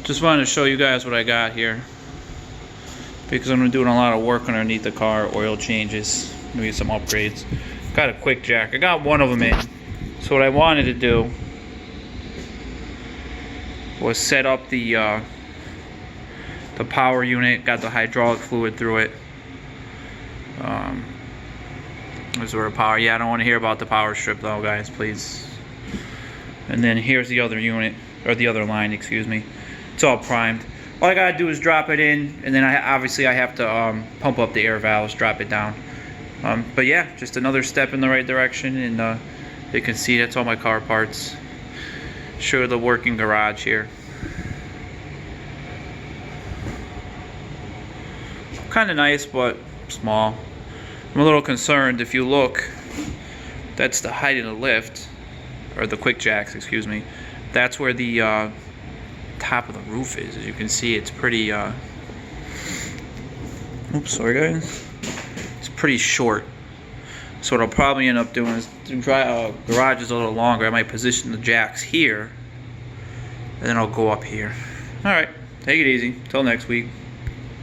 Just wanted to show you guys what I got here, because I'm doing a lot of work underneath the car, oil changes, maybe some upgrades. Got a quick jack. I got one of them in. So what I wanted to do was set up the power unit. Got the hydraulic fluid through it. This is where the power. Yeah, I don't want to hear about the power strip though, guys, please. And then here's the other unit, or the other line, excuse me. It's all primed. All I gotta do is drop it in, and then obviously I have to pump up the air valves, drop it down. But yeah, just another step in the right direction, and you can see that's all my car parts. Show the working garage here. Kind of nice, but small. I'm a little concerned. If you look, that's the height of the lift, or the quick jacks, excuse me. That's where the top of the roof is. As you can see, it's pretty oops, sorry guys. It's pretty short. So what I'll probably end up doing is garage is a little longer. I might position the jacks here, and then I'll go up here. Alright, take it easy. Till next week.